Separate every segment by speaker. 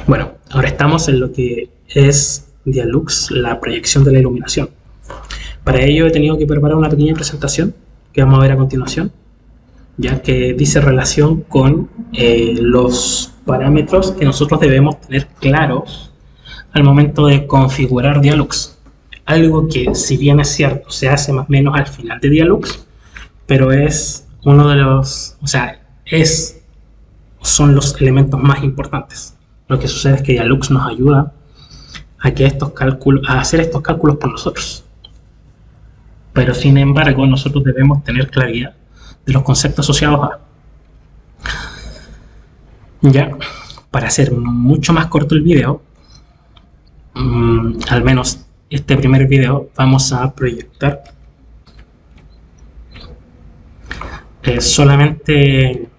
Speaker 1: Bueno, ahora estamos en lo que es Dialux, la proyección de la iluminación. Para ello he tenido que preparar una pequeña presentación que vamos a ver a continuación, ya que dice relación con los parámetros que nosotros debemos tener claros al momento de configurar Dialux. Algo que, si bien es cierto, se hace más o menos al final de Dialux, pero es uno de los, son los elementos más importantes. Lo que sucede es que Dialux nos ayuda a hacer estos cálculos por nosotros. Pero sin embargo, nosotros debemos tener claridad de los conceptos asociados a. Ya, para hacer mucho más corto el video, al menos este primer video, vamos a proyectar solamente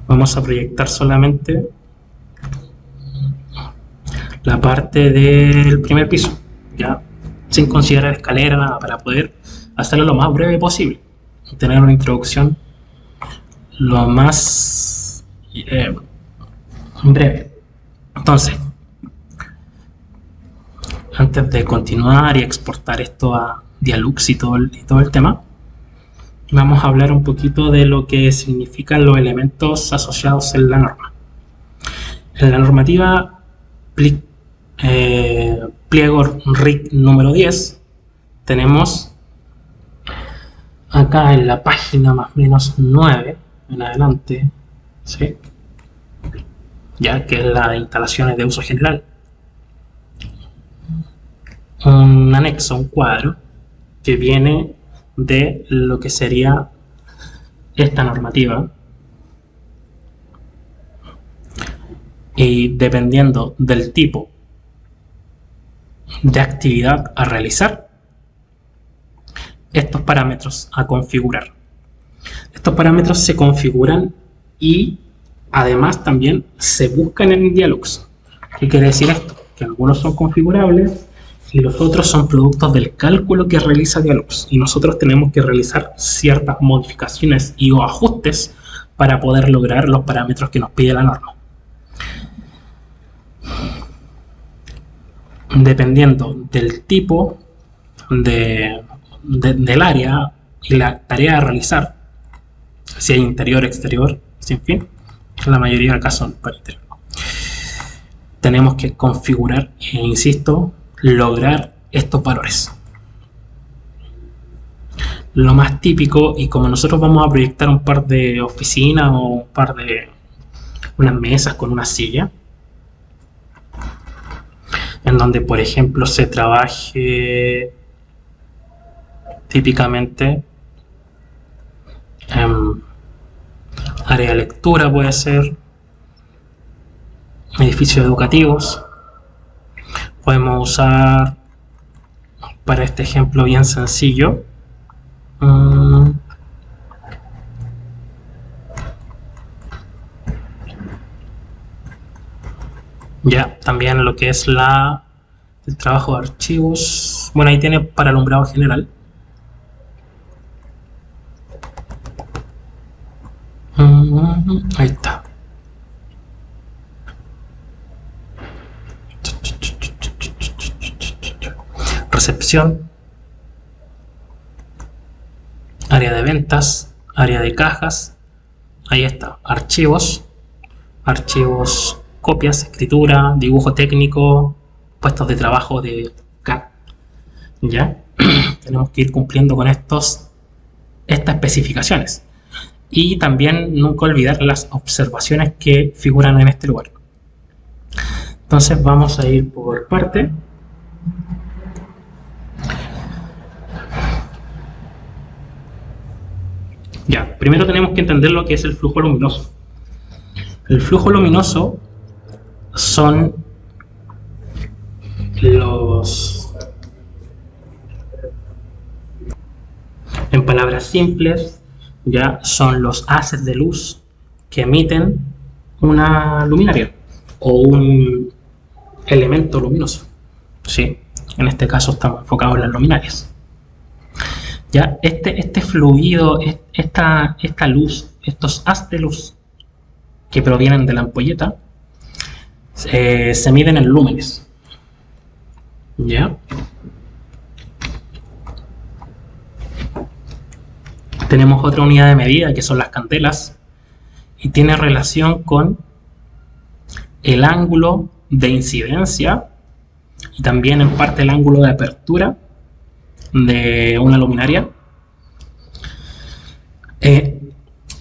Speaker 1: vamos a proyectar solamente la parte del primer piso, ya, sin considerar escalera, nada, para poder hacerlo lo más breve posible y tener una introducción lo más breve. Entonces, antes de continuar y exportar esto a Dialux y todo el tema, vamos a hablar un poquito de lo que significan los elementos asociados en la norma. En la normativa pliego RIC número 10 tenemos acá en la página más o menos 9 en adelante, ¿sí? Ya que es la de instalaciones de uso general, un anexo, un cuadro que viene de lo que sería esta normativa, y dependiendo del tipo de actividad a realizar, estos parámetros a configurar. Estos parámetros se configuran y además también se buscan en Dialux. ¿Qué quiere decir esto? Que algunos son configurables y los otros son productos del cálculo que realiza Dialux, y nosotros tenemos que realizar ciertas modificaciones y o ajustes para poder lograr los parámetros que nos pide la norma. Dependiendo del tipo del área y la tarea a realizar, si hay interior, exterior, sin fin, en la mayoría del caso para interior, tenemos que configurar e, insisto, lograr estos valores. Lo más típico, y como nosotros vamos a proyectar un par de oficinas o un par de unas mesas con una silla, en donde por ejemplo se trabaje típicamente área de lectura, puede ser edificios educativos. Podemos usar, para este ejemplo bien sencillo, ya también lo que es el trabajo de archivos. Bueno, ahí tiene para alumbrado general. Ahí está. Recepción, área de ventas, área de cajas. Ahí está, archivos, copias, escritura, dibujo técnico, puestos de trabajo de CAD. Ya tenemos que ir cumpliendo con estas especificaciones, y también nunca olvidar las observaciones que figuran en este lugar. Entonces vamos a ir por parte. Ya, primero tenemos que entender lo que es el flujo luminoso. El flujo luminoso son en palabras simples, ya son los haces de luz que emiten una luminaria o un elemento luminoso, ¿sí? En este caso estamos enfocados en las luminarias. Ya este fluido, esta luz estos haz de luz que provienen de la ampolleta se miden en lúmenes. ¿Ya? Tenemos otra unidad de medida que son las candelas y tiene relación con el ángulo de incidencia y también en parte el ángulo de apertura de una luminaria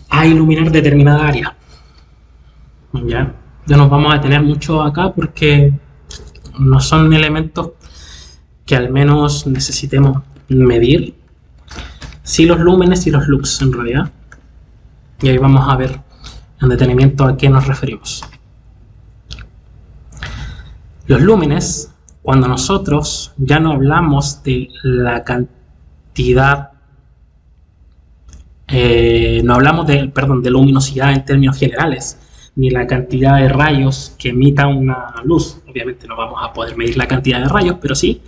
Speaker 1: a iluminar determinada área. ¿Ya? No nos vamos a detener mucho acá porque no son elementos que al menos necesitemos medir. Sí, los lúmenes y los lux en realidad. Y ahí vamos a ver en detenimiento a qué nos referimos. Los lúmenes, cuando nosotros ya no hablamos de la cantidad, no hablamos de luminosidad en términos generales, ni la cantidad de rayos que emita una luz. Obviamente no vamos a poder medir la cantidad de rayos, pero sí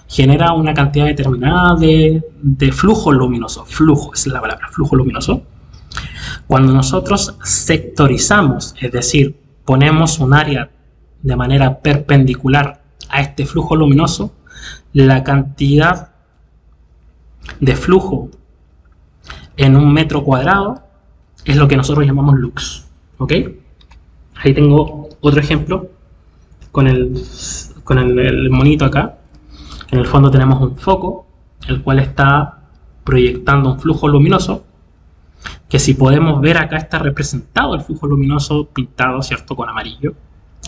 Speaker 1: genera una cantidad determinada de flujo luminoso. Flujo es la palabra, flujo luminoso. Cuando nosotros sectorizamos, es decir, ponemos un área de manera perpendicular a este flujo luminoso, la cantidad de flujo en un metro cuadrado es lo que nosotros llamamos lux. ¿Ok? Ahí tengo otro ejemplo con el monito acá. En el fondo tenemos un foco, el cual está proyectando un flujo luminoso, que si podemos ver acá está representado el flujo luminoso pintado, ¿cierto? Con amarillo,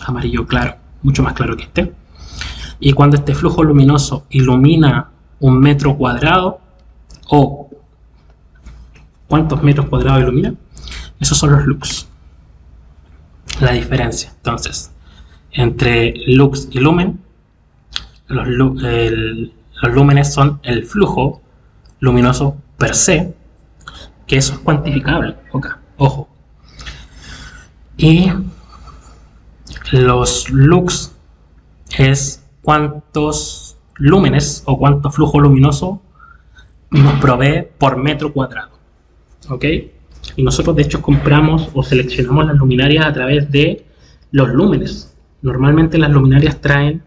Speaker 1: amarillo claro, mucho más claro que este. Y cuando este flujo luminoso ilumina un metro cuadrado, o ¿cuántos metros cuadrados ilumina? Esos son los lux. La diferencia, entonces, entre lux y lumen, los lúmenes son el flujo luminoso per se, que eso es cuantificable, ojo. Y los lux es cuántos lúmenes o cuánto flujo luminoso nos provee por metro cuadrado. ¿Ok? Y nosotros de hecho compramos o seleccionamos las luminarias a través de los lúmenes. Normalmente las luminarias traen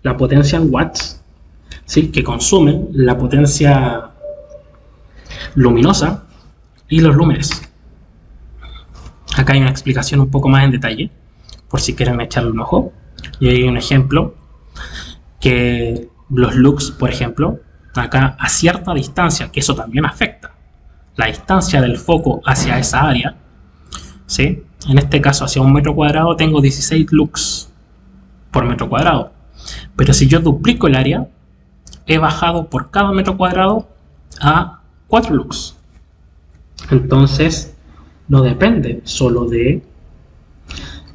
Speaker 1: la potencia en watts, ¿sí? Que consumen la potencia luminosa y los lúmenes. Acá hay una explicación un poco más en detalle, por si quieren echarle un ojo. Y hay un ejemplo que los lux, por ejemplo, acá a cierta distancia, que eso también afecta la distancia del foco hacia esa área, ¿sí? En este caso hacia un metro cuadrado tengo 16 lux por metro cuadrado, pero si yo duplico el área he bajado por cada metro cuadrado a 4 lux. Entonces no depende solo de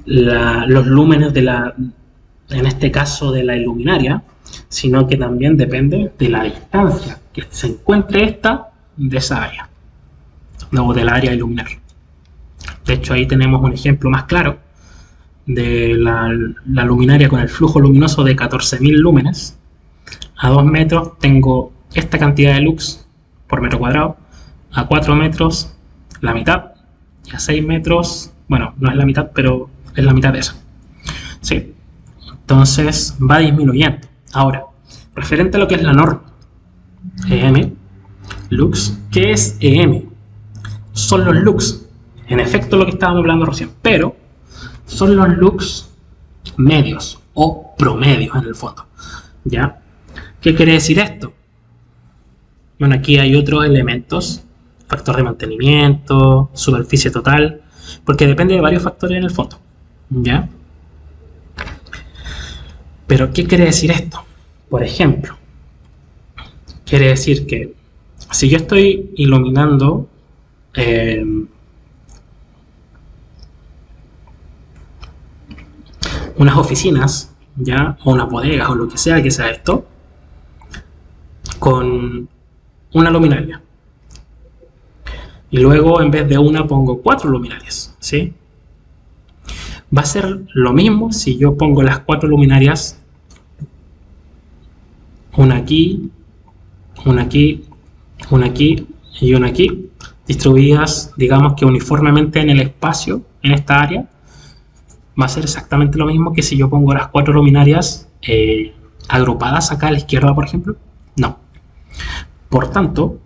Speaker 1: los lúmenes en este caso de la iluminaria, sino que también depende de la distancia que se encuentre esta de esa área, o del área a iluminar. De hecho ahí tenemos un ejemplo más claro de la luminaria con el flujo luminoso de 14.000 lúmenes. A 2 metros tengo esta cantidad de lux por metro cuadrado, a 4 metros la mitad, y a 6 metros, bueno, no es la mitad, pero es la mitad de eso. ¿Sí? Entonces va disminuyendo. Ahora, referente a lo que es la norma EM, lux, ¿qué es EM? Son los lux, en efecto lo que estábamos hablando recién, pero son los lux medios o promedios en el fondo. ¿Ya? ¿Qué quiere decir esto? Bueno, aquí hay otros elementos, factor de mantenimiento, superficie total, porque depende de varios factores en el fondo. ¿Ya? Pero ¿qué quiere decir esto? Por ejemplo, quiere decir que si yo estoy iluminando unas oficinas, ¿ya? O unas bodegas o lo que sea esto, con una luminaria, y luego en vez de una pongo 4 luminarias, ¿sí? Va a ser lo mismo si yo pongo las 4 luminarias, una aquí, una aquí, una aquí y una aquí, distribuidas, digamos que uniformemente en el espacio, en esta área, va a ser exactamente lo mismo que si yo pongo las 4 luminarias agrupadas acá a la izquierda, por ejemplo. No. Por tanto,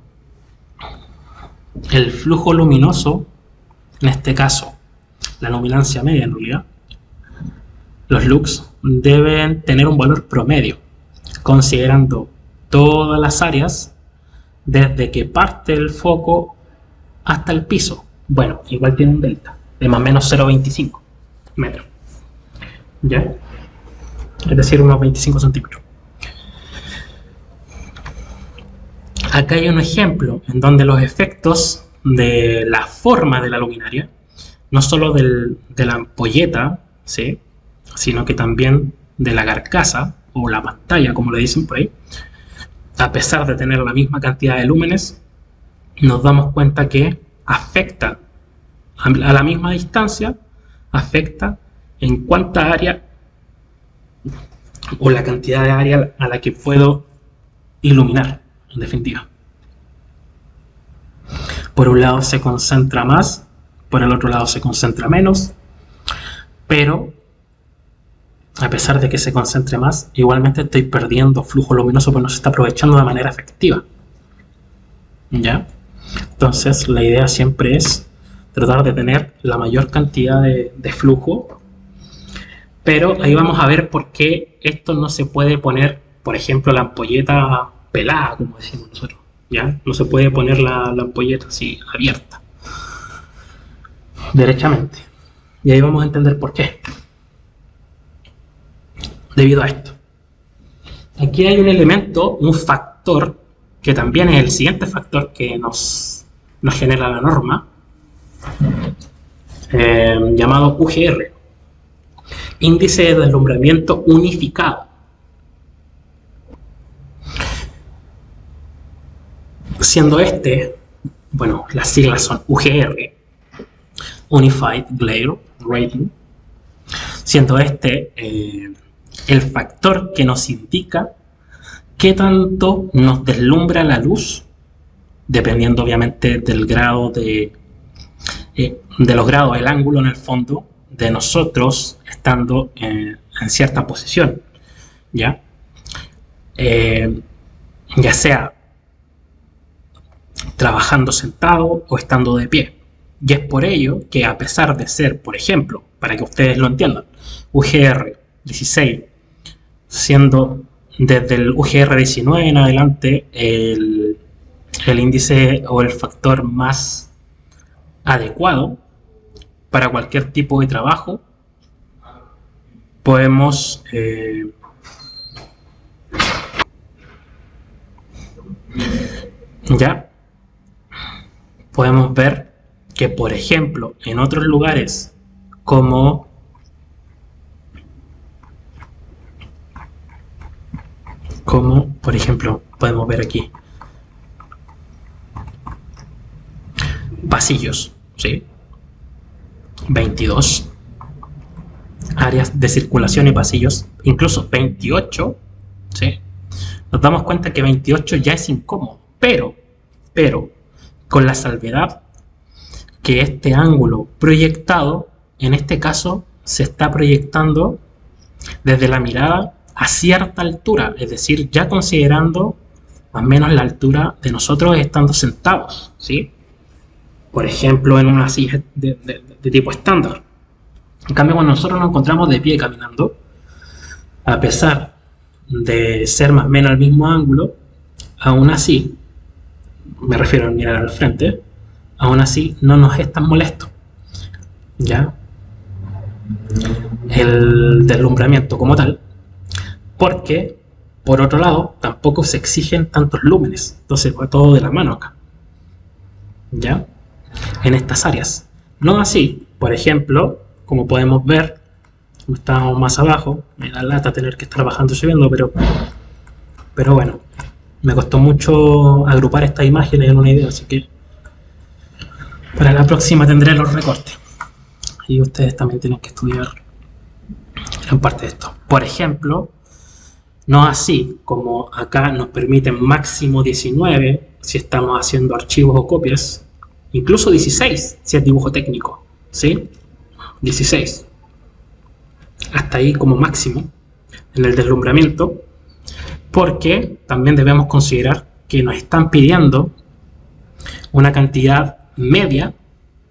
Speaker 1: el flujo luminoso, en este caso, la luminancia media en realidad, los lux deben tener un valor promedio, considerando todas las áreas desde que parte el foco hasta el piso. Bueno, igual tiene un delta de más o menos 0,25 metros, ¿ya? Es decir, unos 25 centímetros. Acá hay un ejemplo en donde los efectos de la forma de la luminaria, no solo de la ampolleta, ¿sí?, sino que también de la carcasa o la pantalla, como le dicen por ahí, a pesar de tener la misma cantidad de lúmenes, nos damos cuenta que afecta a la misma distancia, afecta en cuánta área o la cantidad de área a la que puedo iluminar, en definitiva. Por un lado se concentra más, por el otro lado se concentra menos, pero a pesar de que se concentre más, igualmente estoy perdiendo flujo luminoso porque no se está aprovechando de manera efectiva, ¿ya? Entonces la idea siempre es tratar de tener la mayor cantidad de flujo, pero ahí vamos a ver por qué esto no se puede poner, por ejemplo, la ampolleta pelada, como decimos nosotros, ¿ya? No se puede poner la ampolleta así abierta, derechamente. Y ahí vamos a entender por qué. Debido a esto. Aquí hay un elemento, un factor, que también es el siguiente factor que nos genera la norma, llamado UGR, índice de deslumbramiento unificado. Siendo este, bueno, las siglas son UGR, Unified Glare Rating, siendo este el factor que nos indica qué tanto nos deslumbra la luz, dependiendo obviamente del grado de los grados, el ángulo en el fondo de nosotros estando en cierta posición, ¿ya? Ya sea trabajando sentado o estando de pie. Y es por ello que, a pesar de ser, por ejemplo, para que ustedes lo entiendan, UGR 16, siendo desde el UGR 19 en adelante el índice o el factor más adecuado para cualquier tipo de trabajo, podemos podemos ver que, por ejemplo, en otros lugares como por ejemplo, podemos ver aquí pasillos, ¿sí? 22 áreas de circulación y pasillos, incluso 28, ¿sí? Nos damos cuenta que 28 ya es incómodo, pero con la salvedad que este ángulo proyectado, en este caso, se está proyectando desde la mirada a cierta altura, es decir, ya considerando más o menos la altura de nosotros estando sentados, ¿sí? Por ejemplo, en una silla de tipo estándar. En cambio, cuando nosotros nos encontramos de pie caminando, a pesar de ser más o menos al mismo ángulo, aún así, me refiero a mirar al frente, aún así no nos es tan molesto, ¿ya? El deslumbramiento como tal, porque, por otro lado, tampoco se exigen tantos lúmenes, entonces va todo de la mano acá, ¿ya? En estas áreas. No así, por ejemplo, como podemos ver, estamos más abajo, me da lata tener que estar bajando y subiendo, pero bueno, me costó mucho agrupar estas imágenes en una idea, así que para la próxima tendré los recortes. Y ustedes también tienen que estudiar en parte de esto. Por ejemplo, no así como acá nos permiten máximo 19 si estamos haciendo archivos o copias, incluso 16 si es dibujo técnico, ¿sí? 16. Hasta ahí como máximo en el deslumbramiento, porque también debemos considerar que nos están pidiendo una cantidad media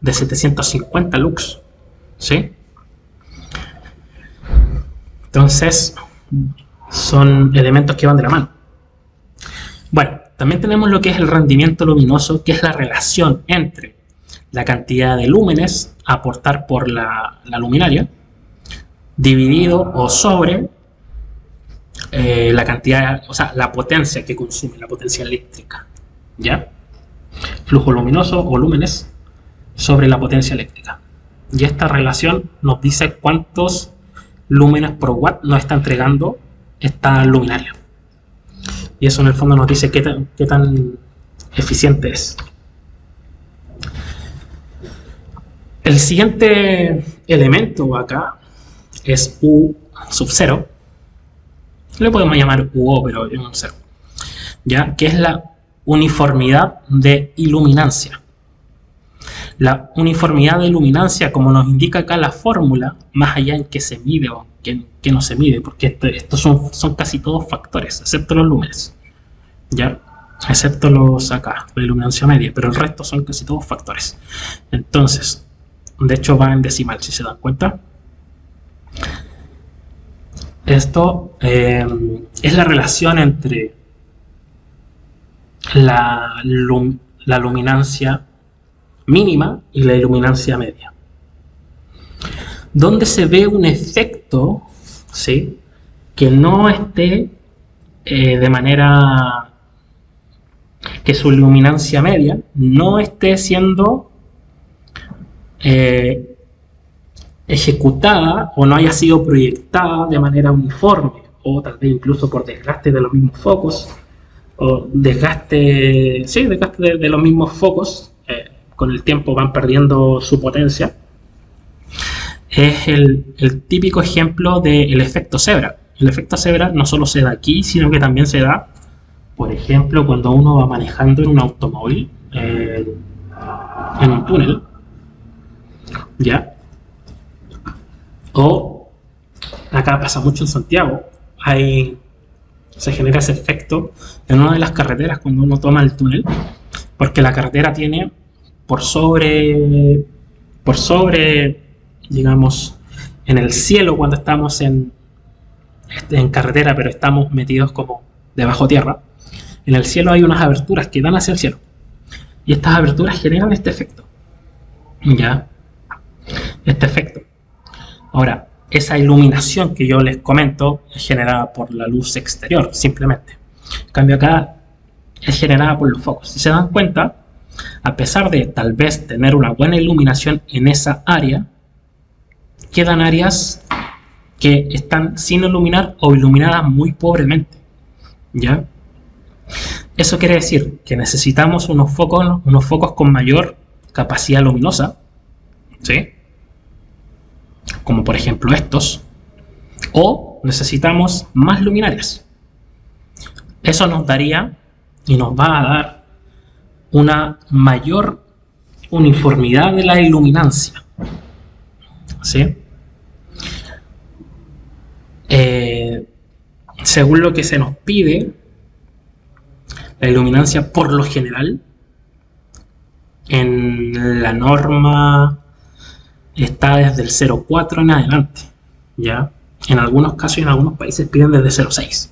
Speaker 1: de 750 lux, ¿sí? Entonces son elementos que van de la mano. Bueno, también tenemos lo que es el rendimiento luminoso, que es la relación entre la cantidad de lúmenes a aportar por la luminaria dividido o sobre la cantidad, o sea, la potencia que consume, la potencia eléctrica, ¿ya? Flujo luminoso o lúmenes sobre la potencia eléctrica. Y esta relación nos dice cuántos lúmenes por watt nos está entregando esta luminaria. Y eso en el fondo nos dice qué tan eficiente es. El siguiente elemento acá es U sub 0. Le podemos llamar UO, pero es un 0. ¿Ya? Que es la uniformidad de iluminancia. La uniformidad de iluminancia, como nos indica acá la fórmula, más allá en que se mide o que no se mide, porque estos son casi todos factores, excepto los lúmenes, ¿ya? Excepto los acá, la iluminancia media, pero el resto son casi todos factores. Entonces, de hecho va en decimal, si se dan cuenta. Esto es la relación entre la luminancia mínima y la iluminancia media. Donde se ve un efecto, ¿sí?, que no esté de manera que su luminancia media no esté siendo ejecutada o no haya sido proyectada de manera uniforme, o tal vez incluso por desgaste de los mismos focos, o desgaste de los mismos focos, con el tiempo van perdiendo su potencia. Es el típico ejemplo del efecto cebra. El efecto cebra no solo se da aquí, sino que también se da, por ejemplo, cuando uno va manejando en un automóvil, en un túnel, ¿ya? O acá pasa mucho en Santiago, se genera ese efecto en una de las carreteras cuando uno toma el túnel, porque la carretera tiene por sobre, digamos, en el cielo cuando estamos en carretera, pero estamos metidos como debajo tierra. En el cielo hay unas aberturas que dan hacia el cielo, y estas aberturas generan este efecto, ¿ya? Este efecto. Ahora, esa iluminación que yo les comento es generada por la luz exterior, simplemente. En cambio acá es generada por los focos. Si se dan cuenta, a pesar de tal vez tener una buena iluminación en esa área, quedan áreas que están sin iluminar o iluminadas muy pobremente, ¿ya? Eso quiere decir que necesitamos unos focos con mayor capacidad luminosa, ¿sí?, como por ejemplo estos, o necesitamos más luminarias. Eso nos daría y nos va a dar una mayor uniformidad de la iluminancia, ¿sí? Según lo que se nos pide, la iluminancia por lo general en la norma está desde el 0,4 en adelante, ¿ya? En algunos casos y en algunos países piden desde 0,6,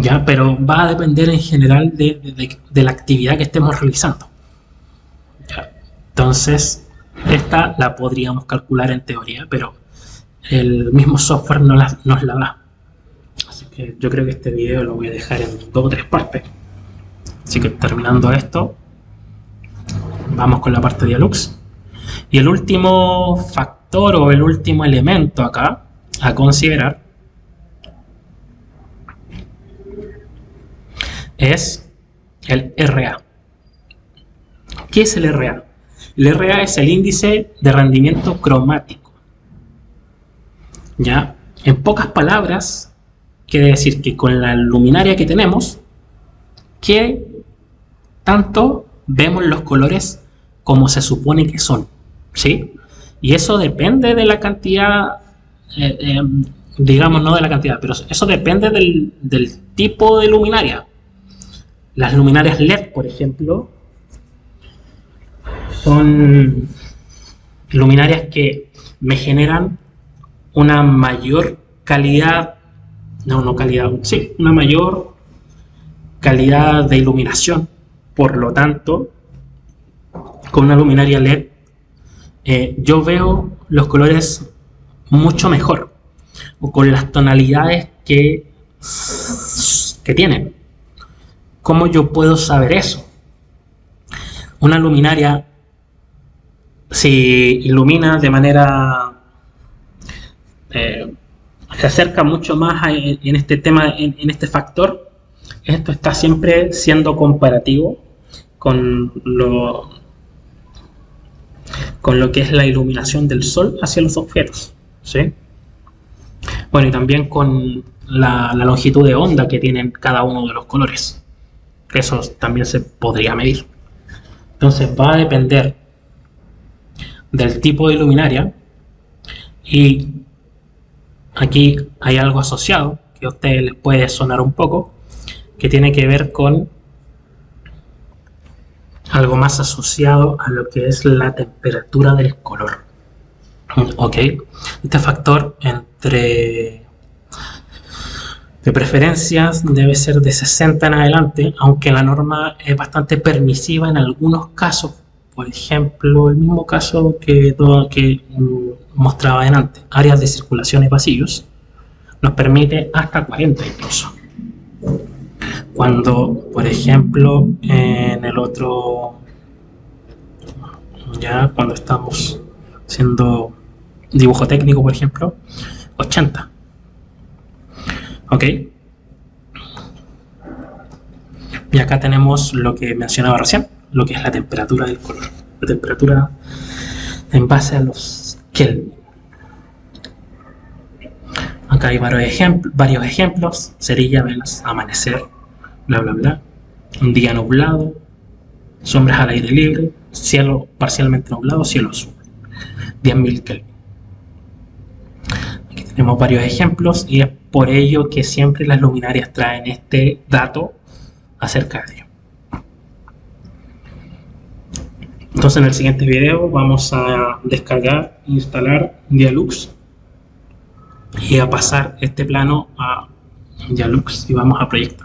Speaker 1: ¿ya? Pero va a depender en general de la actividad que estemos realizando, ¿ya? Entonces, esta la podríamos calcular en teoría, pero el mismo software nos la da. Así que yo creo que este video lo voy a dejar en 2 o 3 partes. Así que terminando esto, vamos con la parte de Dialux. Y el último factor o el último elemento acá a considerar es el RA. ¿Qué es el RA? El RA es el índice de rendimiento cromático, ¿ya? En pocas palabras, quiere decir que con la luminaria que tenemos, ¿qué tanto vemos los colores como se supone que son, ¿sí? Y eso depende de la cantidad, digamos, no de la cantidad, pero eso depende del tipo de luminaria. Las luminarias LED, por ejemplo, son luminarias que me generan una mayor calidad, una mayor calidad de iluminación. Por lo tanto, con una luminaria LED yo veo los colores mucho mejor, o con las tonalidades que tienen. ¿Cómo yo puedo saber eso? Una luminaria, si ilumina de manera se acerca mucho más en este tema, en este factor. Esto está siempre siendo comparativo con lo que es la iluminación del sol hacia los objetos, ¿sí? Bueno, y también con la longitud de onda que tienen cada uno de los colores. Eso también se podría medir. Entonces va a depender del tipo de luminaria, y aquí hay algo asociado que a ustedes les puede sonar un poco, que tiene que ver con algo más asociado a lo que es la temperatura del color. Ok, este factor de preferencias debe ser de 60 en adelante, aunque la norma es bastante permisiva en algunos casos. Por ejemplo, el mismo caso que mostraba adelante, áreas de circulación y pasillos, nos permite hasta 40 incluso. Cuando, por ejemplo, en el otro, ya cuando estamos haciendo dibujo técnico, por ejemplo, 80. Ok. Y acá tenemos lo que mencionaba recién, lo que es la temperatura del color. La temperatura en base a los Kelvin. Acá hay varios ejemplos. Cerilla, velas, amanecer, bla bla bla. Un día nublado, sombras al aire libre, cielo parcialmente nublado, cielo azul. 10.000 Kelvin. Aquí tenemos varios ejemplos y es por ello que siempre las luminarias traen este dato acerca de ello. Entonces en el siguiente video vamos a descargar, instalar Dialux y a pasar este plano a Dialux y vamos a proyectar.